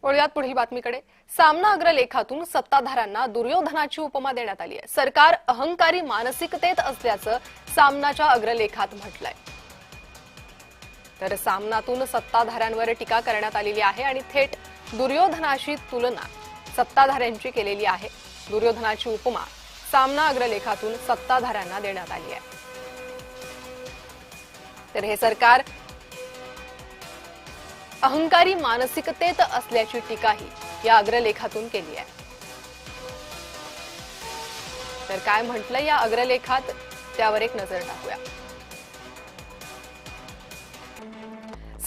वळूयात पुढील बातमीकडे। सामना अग्रलेखातून सत्ताधाऱ्यांना दुर्योधनाची उपमा देण्यात आली आहे। सरकार अहंकारी मानसिकतेत असल्याचं सामनाच्या अग्रलेखात म्हटलंय। तर सामनातून सत्ताधाऱ्यांवर टीका करण्यात आलेली आहे आणि थेट दुर्योधनाशी तुलना सत्ताधाऱ्यांची केलेली आहे। दुर्योधनाची उपमा सामना अग्रलेखातून सत्ताधाऱ्यांना देण्यात आली आहे। तर हे सरकार अहंकारी मानसिकतेत असल्याची टीकाही या अग्रलेखातून केली आहे। तर काय म्हटलंय या अग्रलेखात त्यावर एक नजर टाकूया।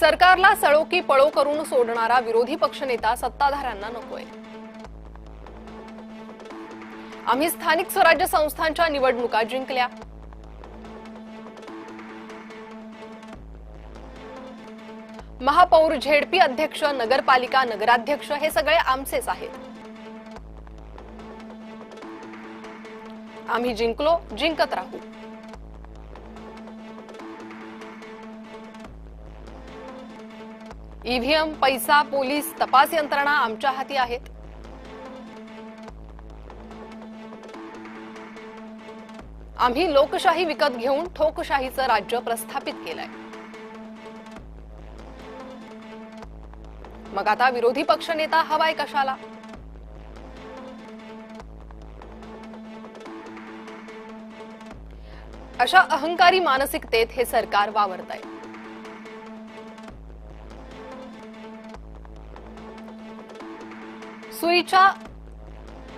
सरकारला सळो की पळो करून सोडणारा विरोधी पक्षनेता सत्ताधाऱ्यांना नकोय। आम्ही स्थानिक स्वराज्य संस्थांच्या निवडणुका जिंकल्या। महापौर, झेडपी अध्यक्ष, नगरपालिका नगराध्यक्ष हे सगळे आमचेच आहेत। आम्ही जिंकलो, जिंकत राहू। ईव्हीएम, पैसा, पोलीस, तपास यंत्रणा आमच्या हाती आहेत। आम्ही लोकशाही विकत घेऊन ठोकशाहीचं राज्य प्रस्थापित केलंय। मग आता विरोधी पक्षनेता हवाय कशाला? अशा अहंकारी मानसिकतेत हे सरकार वावरतंय। सुईच्या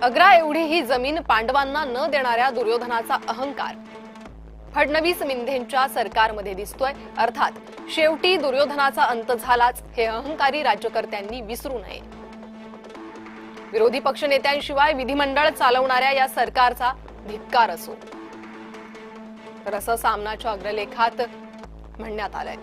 अग्रा एवढी ही जमीन पांडवांना न देणाऱ्या दुर्योधनाचा अहंकार फडणवीस मिंधेंच्या सरकारमध्ये दिसतोय। अर्थात शेवटी दुर्योधनाचा अंत झालाच हे अहंकारी राज्यकर्त्यांनी विसरू नये। विरोधी पक्षनेत्यांशिवाय विधिमंडळ चालवणाऱ्या या सरकारचा धिक्कार असो, तर असं सामनाच्या अग्रलेखात म्हणण्यात आलंय।